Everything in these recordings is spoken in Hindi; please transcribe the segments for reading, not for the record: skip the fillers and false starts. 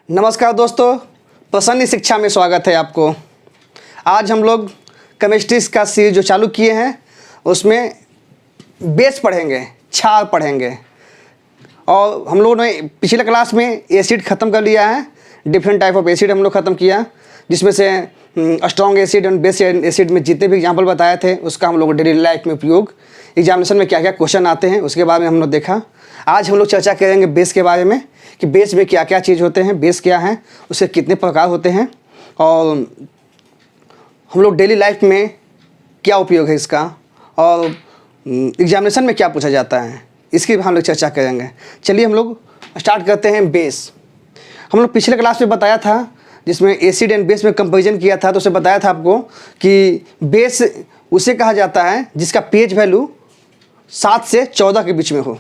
नमस्कार दोस्तों, प्रसन्न शिक्षा में स्वागत है आपको। आज हम लोग केमिस्ट्री का सीरीज जो चालू किए हैं उसमें बेस पढ़ेंगे, क्षार पढ़ेंगे। और हम लोगों ने पिछले क्लास में एसिड ख़त्म कर लिया है। डिफरेंट टाइप ऑफ एसिड हम लोग ख़त्म किया, जिसमें से स्ट्रॉन्ग एसिड और बेस एसिड में जितने भी एग्जाम्पल बताए थे उसका हम लोग डेली लाइफ में उपयोग, एग्जामिनेशन में क्या क्या क्वेश्चन आते हैं उसके बारे में हम लोग देखा। आज हम लोग चर्चा करेंगे बेस के बारे में कि बेस में क्या क्या चीज़ होते हैं, बेस क्या है, उसके कितने प्रकार होते हैं और हम लोग डेली लाइफ में क्या उपयोग है इसका, और एग्जामिनेशन में क्या पूछा जाता है, इसकी हम लोग चर्चा करेंगे। चलिए हम लोग स्टार्ट करते हैं। बेस हम लोग पिछले क्लास में बताया था, जिसमें एसिड एंड बेस में कंपैरिजन किया था, तो उसे बताया था आपको कि बेस उसे कहा जाता है जिसका pH वैल्यू 7 से 14 के बीच में हो।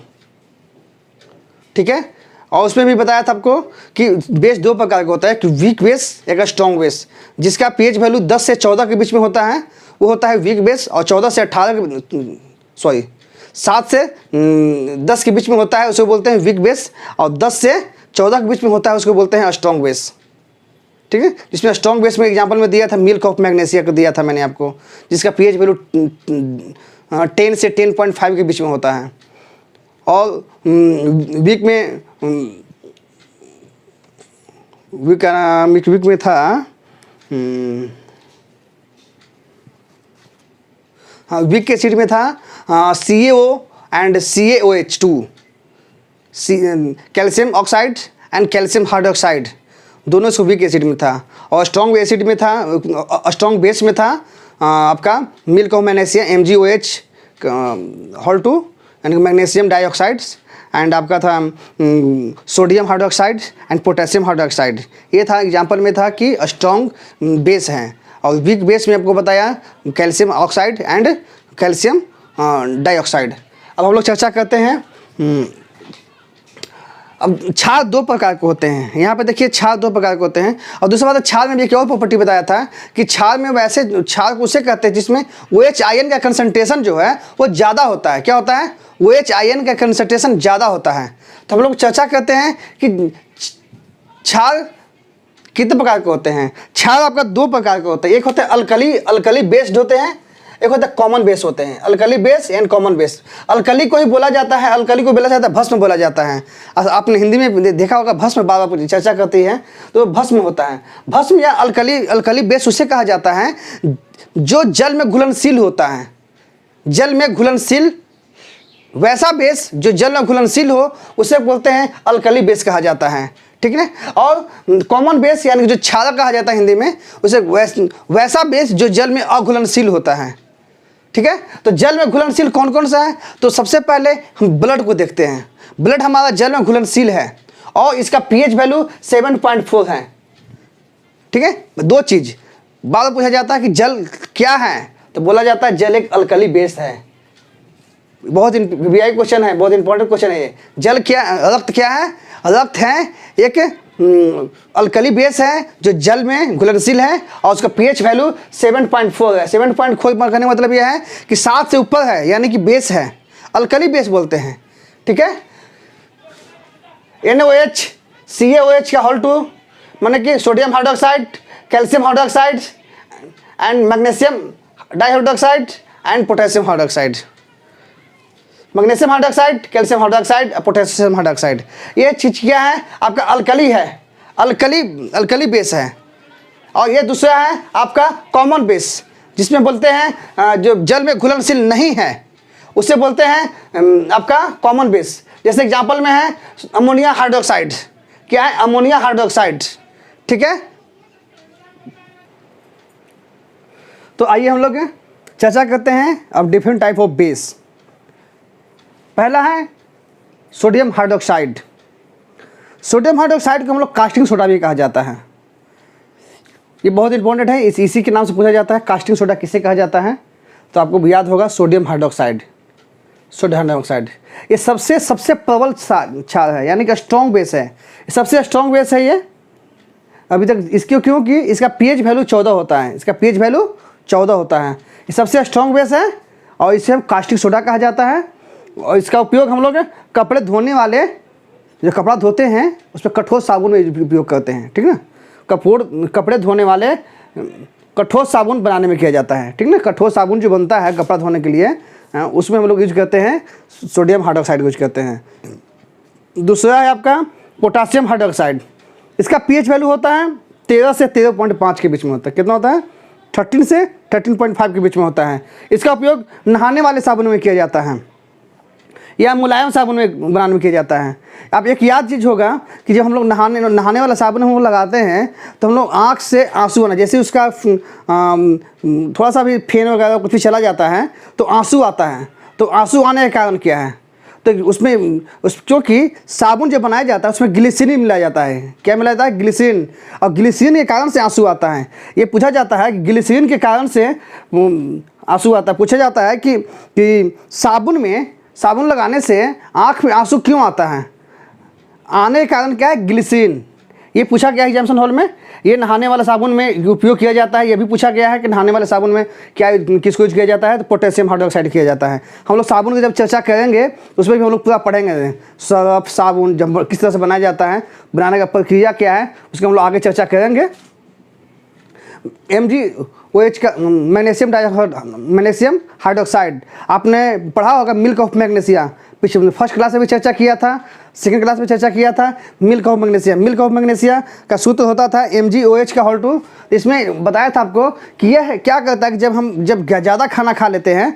ठीक है। और उसमें भी बताया था आपको कि बेस दो प्रकार का होता है, कि वीक बेस एक स्ट्रॉन्ग बेस। जिसका pH वैल्यू 10 से 14 के बीच में होता है वो होता है वीक बेस, और 7 से 10 के बीच में होता है उसको बोलते हैं वीक बेस, और 10 से 14 के बीच में होता है उसको बोलते हैं स्ट्रॉन्ग बेस। ठीक है। जिसमें स्ट्रॉन्ग बेस में एग्जांपल में दिया था मिल्क ऑफ मैग्नीशिया को दिया था मैंने आपको, जिसका pH वैल्यू 10 से 10.5 के बीच में होता है। और वीक में था वीक एसिड में था CaO and CaOH2, calcium oxide and calcium hydroxide, दोनों इसको वीक एसिड में था। और स्ट्रॉन्ग एसिड में था, स्ट्रॉन्ग बेस में था आपका मिल्क ऑफ मैग्नीशिया MgOH2 यानी मैग्नीशियम डाइऑक्साइड्स, एंड आपका था sodium hydroxide and potassium hydroxide. ये था एग्जांपल में था कि स्ट्रॉन्ग बेस हैं। और वीक बेस में आपको बताया calcium oxide and calcium dioxide. अब हम लोग चर्चा करते हैं। अब क्षार दो प्रकार के होते हैं। यहाँ पे देखिए क्षार दो प्रकार के होते हैं। और दूसरा बात है, क्षार में भी एक और प्रॉपर्टी बताया था कि क्षार में वैसे क्षार को उसे कहते हैं जिसमें OH आयन का कंसंट्रेशन जो है वो ज़्यादा होता है। क्या होता है? OH आयन का कंसंट्रेशन ज़्यादा होता है। तो हम लोग चर्चा करते हैं कि क्षार कितने प्रकार के होते हैं। क्षार आपका दो प्रकार के होते हैं। एक होते हैं अल्कली बेस्ड होते हैं, एक होता है कॉमन बेस होते हैं। Alkali base and common base. Alkali को ही बोला जाता है, अल्कली को बोला जाता है भस्म बोला जाता है। आपने हिंदी में देखा होगा भस्म, बाबा पूरी चर्चा करती है तो भस्म होता है। भस्म या अल्कली बेस उसे कहा जाता है जो जल में घुलनशील होता है। जल में घुलनशील वैसा बेस जो जल में घुलनशील हो उसे बोलते हैं अल्कली बेस कहा जाता है। ठीक है। और कॉमन बेस यानी जो क्षारक कहा जाता है हिंदी में, उसे वैसा बेस जो जल में अघुलनशील होता है। ठीक है। तो जल में घुलनशील कौन कौन सा है? तो सबसे पहले हम ब्लड को देखते हैं। ब्लड हमारा जल में घुलनशील है और इसका pH वैल्यू 7.4 है। ठीक है। दो चीज बार पूछा जाता है कि जल क्या है, तो बोला जाता है जल एक अल्कली बेस है। बहुत वीआई क्वेश्चन है, बहुत इंपॉर्टेंट क्वेश्चन है ये। जल क्या, रक्त क्या है? रक्त है एक अल्कली बेस है जो जल में घुलनशील है और उसका pH वैल्यू 7.4 है। 7.4 करने का मतलब यह है कि 7 से ऊपर है, यानी कि बेस है, अल्कली बेस बोलते हैं। ठीक है। NaOH CaOH का होल 2 माने कि sodium hydroxide, calcium hydroxide and magnesium dihydroxide and potassium hydroxide. Magnesium hydroxide, calcium hydroxide, potassium hydroxide, ये चीज क्या है? आपका अल्कली है, अल्कली बेस है। और ये दूसरा है आपका कॉमन बेस, जिसमें बोलते हैं जो जल में घुलनशील नहीं है उसे बोलते हैं आपका कॉमन बेस। जैसे एग्जांपल में है अमोनिया हाइड्रोक्साइड। क्या है? Ammonia hydroxide. ठीक है। तो आइए हम लोग चर्चा करते हैं अब डिफरेंट टाइप ऑफ बेस। पहला है सोडियम हाइड्रोक्साइड। सोडियम हाइड्रोक्साइड को हम लोग कास्टिंग सोडा भी कहा जाता है। ये बहुत इंपॉर्टेंट है, इसी के नाम से पूछा जाता है कास्टिंग सोडा किसे कहा जाता है, तो आपको भी याद होगा सोडियम हाइड्रोक्साइड। सोडियम हाइड्रोक्साइड ये सबसे प्रबल क्षार है, यानी कि स्ट्रॉन्ग बेस है, सबसे स्ट्रॉन्ग बेस है ये अभी तक। इसके क्योंकि इसका pH वैल्यू 14 होता है, इसका pH वैल्यू 14 होता है। ये सबसे स्ट्रॉन्ग बेस है और इसे हम कास्टिक सोडा कहा जाता है। और इसका उपयोग हम लोग कपड़े धोने वाले जो कपड़ा धोते हैं उसमें कठोर साबुन में उपयोग करते हैं, ठीक ना। कपड़े धोने वाले कठोर साबुन बनाने में किया जाता है, ठीक ना। कठोर साबुन जो बनता है कपड़ा धोने के लिए, उसमें हम लोग यूज करते हैं सोडियम हाइड्रोक्साइड यूज करते हैं। दूसरा है आपका पोटासियम हाइड्रोक्साइड। इसका पीएच वैल्यू होता है 13 से 13.5 के बीच में होता है। कितना होता है? 13 से 13.5 के बीच में होता है। इसका उपयोग नहाने वाले साबुन में किया जाता है या मुलायम साबुन में बनाने में किया जाता है। अब एक याद चीज़ होगा कि जब हम लोग नहाने वाला साबुन हम लोग लगाते हैं तो हम लोग आँख से आंसू आना, जैसे उसका थोड़ा सा भी फेन वगैरह कुछ भी चला जाता है तो आंसू आता है। तो आंसू आने का कारण क्या है? तो उसमें क्योंकि साबुन जो बनाया जाता है उसमें ग्लिसरीन मिलाया जाता है। क्या मिलाया जाता है? ग्लिसरीन। और ग्लिसरीन के कारण से आंसू आता है। ये पूछा जाता है कि ग्लिसरीन के कारण से आंसू आता है। पूछा जाता है कि साबुन लगाने से आँख में आंसू क्यों आता है? आने का कारण क्या है? ग्लिसरीन। ये पूछा गया है एग्जामिनेशन हॉल में। ये नहाने वाला साबुन में उपयोग किया जाता है। ये भी पूछा गया है कि नहाने वाले साबुन में क्या किसको यूज किया जाता है? तो पोटेशियम हाइड्रोक्साइड किया जाता है। हम लोग साबुन की जब चर्चा करेंगे उसमें भी हम लोग पूरा पढ़ेंगे, सर्फ साबुन जब किस तरह से बनाया जाता है, बनाने का प्रक्रिया क्या है, उसके हम लोग आगे चर्चा करेंगे। MgOH का मैग्नीशियम हाइड्रोक्साइड आपने पढ़ा होगा, मिल्क ऑफ मैग्नीशिया। पिछले फर्स्ट क्लास में भी चर्चा किया था, सेकंड क्लास में चर्चा किया था। मिल्क ऑफ मैग्नीशिया का सूत्र होता था MgOH का होल 2। इसमें बताया था आपको कि यह क्या करता है कि जब ज़्यादा खाना खा लेते हैं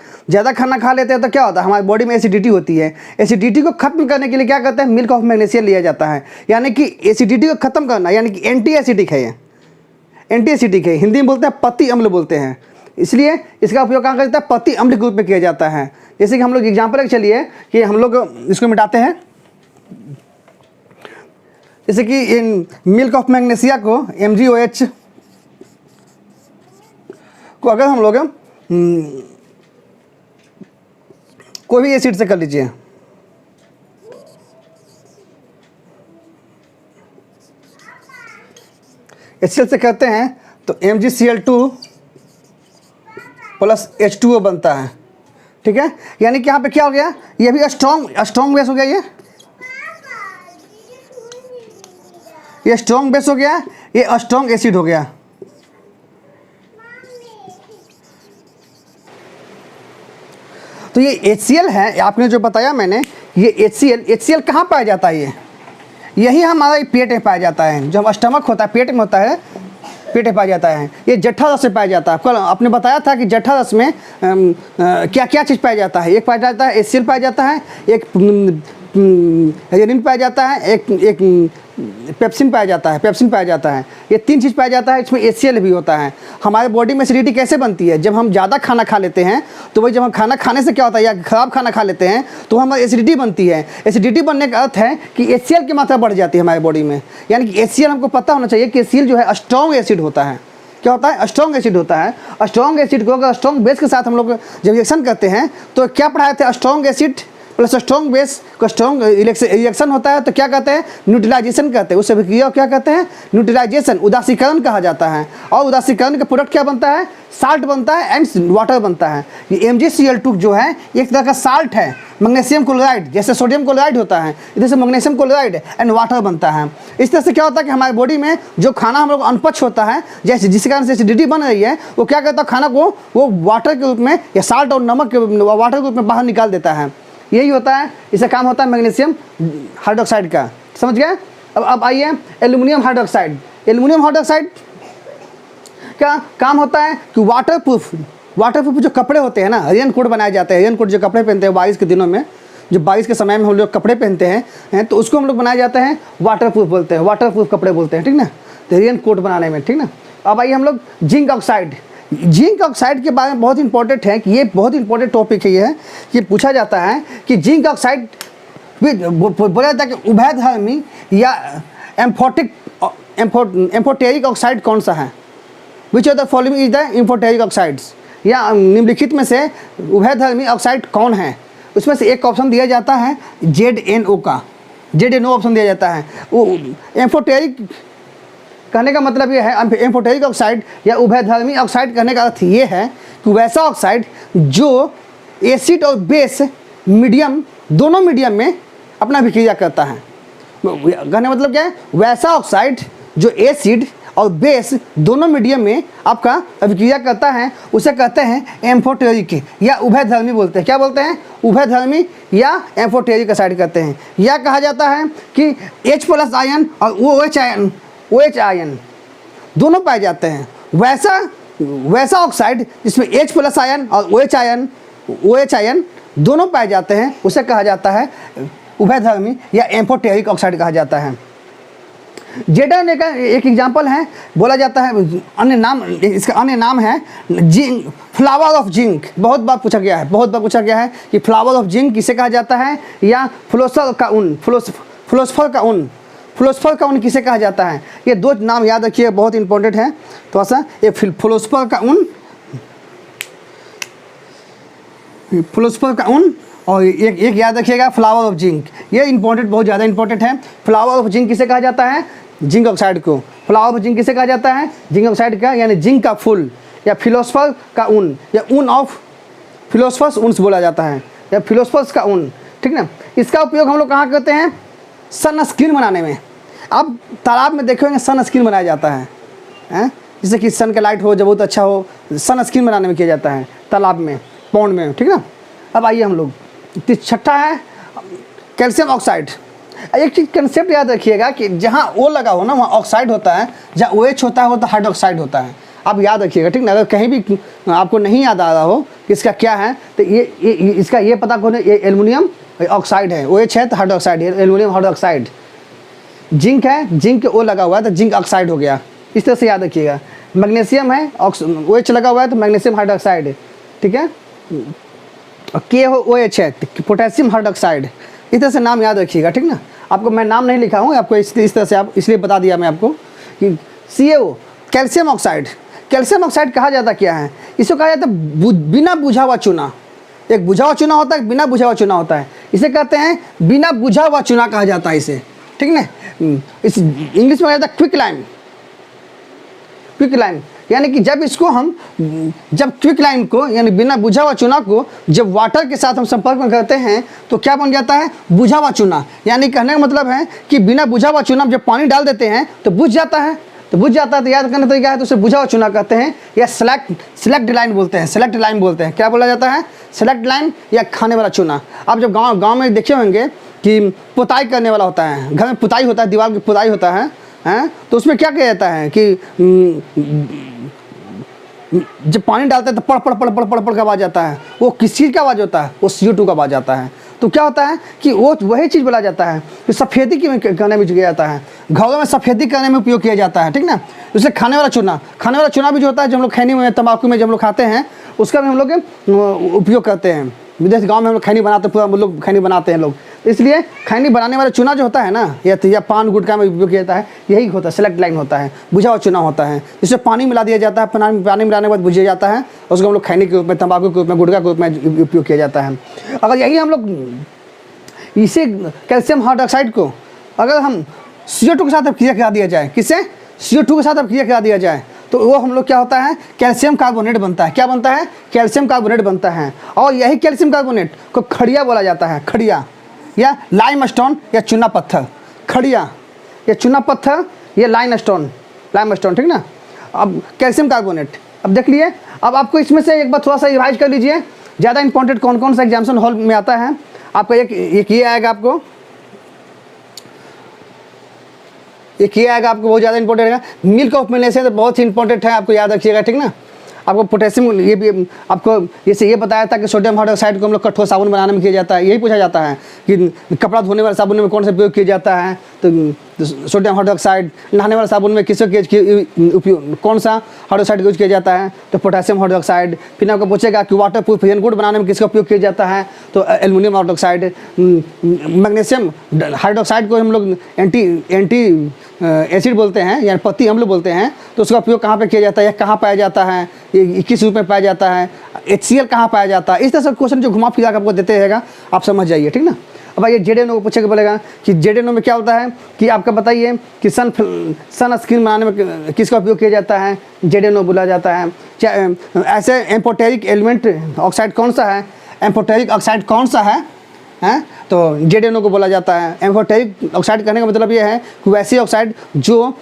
तो क्या होता है? हमारी बॉडी में एसिडिटी होती है। एसिडिटी को खत्म करने के लिए क्या करते हैं? मिल्क ऑफ मैग्नीशिया लिया जाता है। यानी कि एसिडिटी को खत्म करना, यानी कि एंटी एसिडिक है। ये एंटी एसिडिक है, हिंदी में बोलते हैं पति अम्ल बोलते हैं। इसलिए इसका उपयोग कहाँ करता है? पति अम्ल के रूप में किया जाता है। जैसे कि हम लोग एग्जाम्पल चलिए कि हम लोग इसको मिटाते हैं। जैसे कि इन मिल्क ऑफ मैग्नीशिया को MgOH को अगर हम लोग कोई भी एसिड से कर लीजिए, HCl से करते हैं तो MgCl2 प्लस H2O बनता है, ठीक है। यानी कि यहाँ पे क्या हो गया? ये भी स्ट्रॉन्ग बेस हो गया। ये स्ट्रॉन्ग बेस हो गया, ये स्ट्रॉन्ग एसिड हो गया। तो ये HCl है, आपने जो बताया मैंने, ये HCl कहाँ पाया जाता है? यही हमारा पेट में पाया जाता है। जो हम स्टमक होता है पेट में होता है, पेट में पाया जाता है। ये जठर रस से पाया जाता है। कल आपने बताया था कि जठर रस में क्या क्या चीज़ पाया जाता है? एक पाया जाता है HCl पाया जाता है, एक हेरिन पाया जाता है, एक पेप्सिन पाया जाता है। ये 3 चीज़ पाया जाता है। इसमें HCl भी होता है। हमारे बॉडी में एसिडिटी कैसे बनती है? जब हम ज़्यादा खाना खा लेते हैं तो वही, जब हम खाना खाने से क्या होता है या ख़राब खाना खा लेते हैं तो हमारी एसिडिटी बनती है। एसिडिटी बनने का अर्थ है कि HCl की मात्रा बढ़ जाती है हमारे बॉडी में। यानी कि HCl हमको पता होना चाहिए कि HCl जो है स्ट्रॉन्ग एसिड होता है। क्या होता है? स्ट्रॉन्ग एसिड होता है। स्ट्रॉन्ग एसिड को अगर स्ट्रॉन्ग बेस के साथ हम लोग जब रिएक्शन करते हैं तो क्या पढ़ाए थे? Strong acid plus strong base को स्ट्रॉन्ग रिएक्शन होता है तो क्या कहते हैं? न्यूट्रलाइजेशन कहते हैं। उस अभिक्रिया को क्या कहते हैं? न्यूट्रलाइजेशन, उदासीकरण कहा जाता है। और उदासीकरण का प्रोडक्ट क्या बनता है? साल्ट बनता है एंड वाटर बनता है। ये MgCl2 जो है एक तरह का साल्ट है, मैग्नीशियम क्लोराइड, जैसे सोडियम क्लोराइड होता है इधर से मैग्नीशियम क्लोराइड एंड वाटर बनता है। इस तरह से क्या होता है कि हमारे बॉडी में जो खाना हम लोग अनपच होता है, जैसे जिस कारण से एसिडिटी बन रही है, वो क्या करता है? खाना को वो वाटर के रूप में या साल्ट और नमक के वाटर के रूप में बाहर निकाल देता है। यही होता है, इसका काम होता है मैग्नीशियम हाइड्रोक्साइड का। समझ गए? अब आइए एल्युमिनियम हाइड्रोक्साइड का काम होता है कि वाटरप्रूफ जो कपड़े होते हैं ना, रेन कोट बनाए जाते हैं। रेन कोट जो कपड़े पहनते हैं बारिश के दिनों में, जो बारिश के समय में हम लोग कपड़े पहनते हैं तो उसको हम लोग बनाए जाते हैं वाटरप्रूफ बोलते हैं, वाटरप्रूफ कपड़े बोलते हैं, ठीक ना। तो रेन कोट बनाने में, ठीक ना। अब आइए हम लोग जिंक ऑक्साइड के बारे में बहुत इंपॉर्टेंट है कि ये बहुत इंपॉर्टेंट टॉपिक है। ये पूछा जाता है कि जिंक ऑक्साइड बोला जाता है कि उभयधर्मी या एम्फोटेरिक ऑक्साइड कौन सा है? Which of the following is the amphoteric oxides? या निम्नलिखित में से उभयधर्मी ऑक्साइड कौन है? उसमें से एक ऑप्शन दिया जाता है ZNO का, ZNO ऑप्शन दिया जाता है। वो एम्फोटेरिक कहने का मतलब ये है, एम्फोटेरिक ऑक्साइड या उभयधर्मी ऑक्साइड कहने का अर्थ ये है कि वैसा ऑक्साइड जो एसिड और बेस मीडियम, दोनों मीडियम में अपना अभिक्रिया करता है। कहने मतलब क्या है, वैसा ऑक्साइड जो एसिड और बेस दोनों मीडियम में आपका अभिक्रिया करता है उसे कहते हैं एम्फोटेरिक या उभयधर्मी बोलते हैं। क्या बोलते हैं? उभयधर्मी या एम्फोटेरिक ऑक्साइड कहते हैं। या कहा जाता है कि H+ आयन और OH आयन दोनों पाए जाते हैं। वैसा ऑक्साइड जिसमें H+ आयन और OH आयन दोनों पाए जाते हैं उसे कहा जाता है उभयधर्मी या एम्फोटेरिक ऑक्साइड कहा जाता है। जेडन का एक एग्जाम्पल है, बोला जाता है अन्य नाम, इसका अन्य नाम है जिंक, फ्लावर ऑफ जिंक। बहुत बार पूछा गया है कि फ्लावर ऑफ जिंक किसे कहा जाता है, या फ्लोसफर का ऊन किसे कहा जाता है। ये दो नाम याद रखिए, बहुत इंपॉर्टेंट है थोड़ा सा। ये फ्लोसफर का ऊन और एक याद रखिएगा फ्लावर ऑफ जिंक। ये इंपॉर्टेंट, बहुत ज़्यादा इंपॉर्टेंट है। फ्लावर ऑफ जिंक किसे कहा जाता है? जिंक ऑक्साइड को। फ्लावर ऑफ जिंक किसे कहा जाता है? जिंक ऑक्साइड का, यानी जिंक का फूल, या फिलोसफर का ऊन, या ऊन ऑफ फिलोसफर्स ऊन बोला जाता है, या फिलोसफर्स का ऊन, ठीक ना। इसका उपयोग हम लोग कहाँ करते हैं? सन स्क्रीन बनाने में। आप तालाब में देखे होंगे सन स्क्रीन बनाया जाता है, जिससे कि सन का लाइट हो, जब बहुत अच्छा हो, सन स्क्रीन बनाने में किया जाता है तालाब में, पौंड में, ठीक ना। अब आइए हम लोग, छठा है कैल्शियम ऑक्साइड। एक चीज़ कंसेप्ट याद रखिएगा कि जहाँ O लगा हो ना वहाँ ऑक्साइड होता है, जहाँ OH होता है वो तो हाइड्रोक्साइड होता है। आप याद रखिएगा, ठीक ना। अगर कहीं भी आपको नहीं याद आ रहा हो कि इसका क्या है, तो इसका ये पता करो, ये एल्युमिनियम ऑक्साइड है। OH है तो हाइड्रोक्साइड है, एल्युमिनियम हाइड्रोक्साइड। जिंक है, जिंक O लगा हुआ है तो जिंक ऑक्साइड हो गया, इस तरह से याद रखिएगा। मैग्नीशियम है, OH लगा हुआ है तो मैग्नीशियम हाइड्रोक्साइड है, ठीक है। KOH है, पोटेशियम हाइड्रोक्साइड। इस तरह से नाम याद रखिएगा, ठीक ना। आपको मैं नाम नहीं लिखा हूँ, आपको इस तरह से, आप इसलिए बता दिया मैं आपको कि CaO calcium oxide. Calcium oxide कहा जाता क्या है? इसको कहा जाता है बिना बुझा हुआ चूना। एक बुझा हुआ चूना होता है, बिना बुझा हुआ चूना होता है। इसे कहते हैं बिना बुझा हुआ चूना कहा जाता है इसे, ठीक ना। इस इंग्लिश में कहा जाता है क्विक लाइम, यानी कि जब क्विक लाइम को, यानी बिना बुझा हुआ चूना को जब वाटर के साथ हम संपर्क में करते हैं तो क्या बन जाता है? बुझा हुआ चूना। यानी कहने का मतलब है कि बिना बुझा हुआ चूना जब पानी डाल देते हैं तो बुझ जाता है, तो याद करने तरीका है, तो उसे बुझा हुआ चूना कहते हैं, या सेलेक्ट लाइन बोलते हैं। क्या बोला जाता है? सेलेक्ट लाइन या खाने वाला चूना। आप जब गाँव में देखे होंगे कि पुताई करने वाला होता है, घर में पुताई होता है, दीवार की पुताई होता है, तो उसमें क्या किया जाता है कि जब पानी डालते हैं तो पड़ का आवाज़ आता है। वो किस चीज़ का आवाज़ होता है? वो CO2 का आवाज़ आता है। तो क्या होता है कि वो वही चीज़ बोला जाता है कि सफ़ेदी करने में किया जाता है, घरों में सफ़ेदी करने में उपयोग किया जाता है, ठीक ना। इसलिए खाने वाला चूना भी जो होता है, जब हम लोग खैनी में, तंबाकू में जब हम लोग खाते हैं, उसका भी हम लोग उपयोग करते हैं। विदेश गाँव में हम लोग खैनी बनाते, पूरा हम लोग खैनी बनाते हैं लोग। इसलिए खैनी बनाने वाला चूना जो होता है ना, या पान गुटखा में उपयोग किया जाता है, यही होता है, सेलेक्ट लाइन होता है, बुझा हुआ चूना होता है, जिसमें पानी मिला दिया जाता है। पानी मिलाने के बाद बुझ जाता है, उसको हम लोग खैनी के रूप में, तंबाकू के रूप में, गुटखा के रूप में उपयोग किया जाता है। अगर यही हम लोग इसे कैल्शियम हाइड्रोक्साइड को अगर हम CO2 के साथ क्रिया करा दिया जाए, किससे? CO2 के साथ क्रिया करा दिया जाए, तो वो हम लोग क्या होता है? कैल्शियम कार्बोनेट बनता है। क्या बनता है? कैल्शियम कार्बोनेट बनता है। और यही कैल्शियम कार्बोनेट को खड़िया बोला जाता है, खड़िया या लाइमस्टोन या चूना पत्थर। खड़िया या चूना पत्थर या लाइमस्टोन, ठीक ना। अब कैल्शियम कार्बोनेट, अब देख लिए। अब आपको इसमें से एक बार थोड़ा सा रिवाइज कर लीजिए, ज़्यादा इंपॉर्टेंट कौन कौन सा एग्जामिनेशन हॉल में आता है। आपका एक ये आएगा, आपको एक ये आएगा, आपको बहुत ज़्यादा इंपॉर्टेंट है। मिल्क ऑफ मिलेशन तो बहुत ही इंपॉर्टेंट है, आपको याद रखिएगा, ठीक ना। आपको पोटेशियम, ये भी आपको जैसे ये बताया था कि सोडियम हाइड्रोक्साइड को हम लोग कठोर साबुन बनाने में किया जाता है। यही पूछा जाता है कि कपड़ा धोने वाले साबुन में कौन सा उपयोग किया जाता है, तो सोडियम हाइड्रोक्साइड। नहाने वाले साबुन में किसका उपयोग, कौन सा हाइड्रोक्साइड यूज किया जाता है, तो पोटेशियम हाइड्रोक्साइड। फिर आपको पूछेगा कि वाटर प्रूफ रेनकोट बनाने में किसका उपयोग किया जाता है, तो एल्युमिनियम हाइड्रोक्साइड। मैग्नीशियम हाइड्रोक्साइड को हम लोग एंटी एसिड बोलते हैं, यानी पत्ती अम्ल बोलते हैं, तो उसका उपयोग कहाँ पे किया जाता है, कहाँ पाया जाता है, ये किस रूप में पाया जाता है, HCl कहाँ पाया जाता है। इस तरह से क्वेश्चन जो घुमा फिरा के आपको देते रहेगा, आप समझ जाइए, ठीक ना। अब आइए जेडेनो को पूछेगा, बोलेगा कि जेडेनो में क्या होता है कि आपका बताइए कि सन स्क्रीन बनाने में किसका उपयोग किया जाता है, जेडेनो बोला जाता है। ऐसे एम्फोटेरिक एलिमेंट ऑक्साइड कौन सा है, एम्फोटेरिक ऑक्साइड कौन सा है, तो ZnO को बोला जाता है। एम्फोटेरिक ऑक्साइड कहने का मतलब ये है कि वैसी ऑक्साइड जो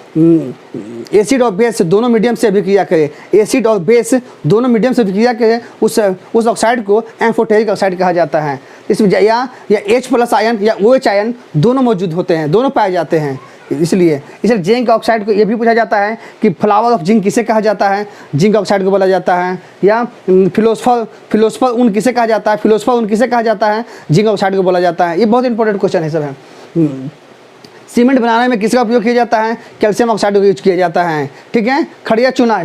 एसिड और बेस दोनों मीडियम से अभिक्रिया करे, एसिड और बेस दोनों मीडियम से अभिक्रिया करे, उस ऑक्साइड को एम्फोटेरिक ऑक्साइड कहा जाता है। इसमें या H+ आयन या OH आयन दोनों मौजूद होते हैं, दोनों पाए जाते हैं। इसलिए जिंक ऑक्साइड को ये भी पूछा जाता है कि फ्लावर ऑफ जिंक किसे कहा जाता है, जिंक ऑक्साइड को बोला जाता है। या फिलोसफर ऊन किसे कहा जाता है, फिलोसफर ऊन किसे कहा जाता है, जिंक ऑक्साइड को बोला जाता है। ये बहुत इंपॉर्टेंट क्वेश्चन है सब है। सीमेंट बनाने में किसका उपयोग किया जाता है, कैल्शियम ऑक्साइड का यूज किया जाता है। ठीक है, खड़िया चूना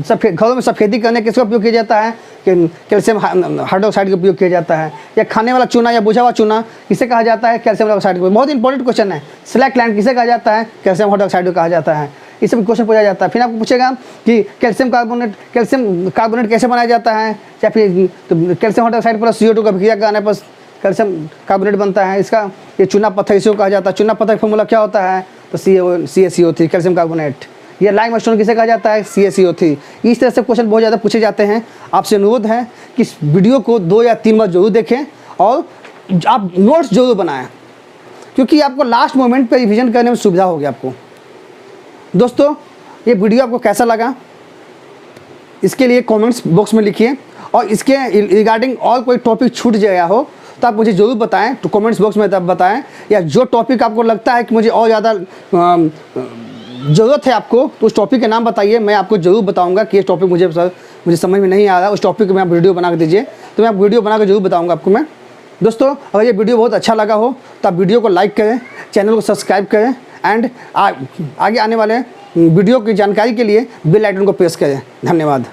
सफेद घरों में सफ़ेदी करने किसका उपयोग किया जाता है, कैल्शियम हाइड्रोक्साइड का उपयोग किया जाता है। या खाने वाला चूना या बुझा हुआ चूना किसे कहा जाता है, कैल्शियम ऑक्साइड को। बहुत इंपॉर्टेंट क्वेश्चन है। स्लैक लैंड किसे कहा जाता है, कैल्शियम हाइड्रोक्साइड को कहा जाता है। इस सब क्वेश्चन पूछा जाता है। फिर आपको पूछेगा कि कैल्शियम कार्बोनेट कैसे बनाया जाता है, या फिर कैल्शियम हाइड्रोक्साइड प्लस CO2 का अभिक्रिया करने पर कैल्शियम कार्बोनेट बनता है। इसका ये चूना पत्थर इसे कहा जाता है। चूना पत्थर का फॉर्मूला क्या होता है, तो CaCO3 कैल्शियम कार्बोनेट। ये लाइमस्टोन किसे कहा जाता है, CaCO3। इस तरह से क्वेश्चन बहुत ज़्यादा पूछे जाते हैं। आपसे अनुरोध है कि इस वीडियो को 2 या 3 बार जरूर देखें और आप नोट्स जरूर बनाएं, क्योंकि आपको लास्ट मोमेंट पर रिविजन करने में सुविधा होगी आपको। दोस्तों, ये वीडियो आपको कैसा लगा इसके लिए कमेंट्स बॉक्स में लिखिए, और इसके रिगार्डिंग और कोई टॉपिक छूट गया हो तो आप मुझे ज़रूर बताएं, तो कमेंट्स बॉक्स में तब बताएं। या जो टॉपिक आपको लगता है कि मुझे और ज़्यादा ज़रूरत है आपको, तो उस टॉपिक के नाम बताइए, मैं आपको ज़रूर बताऊंगा कि ये टॉपिक मुझे समझ में नहीं आ रहा, उस टॉपिक में आप वीडियो बना के दीजिए, तो मैं वीडियो बना के ज़रूर बताऊँगा आपको मैं। दोस्तों, अगर ये वीडियो बहुत अच्छा लगा हो तो आप वीडियो को लाइक करें, चैनल को सब्सक्राइब करें, एंड आगे आने वाले वीडियो की जानकारी के लिए बेल आइकन को प्रेस करें। धन्यवाद।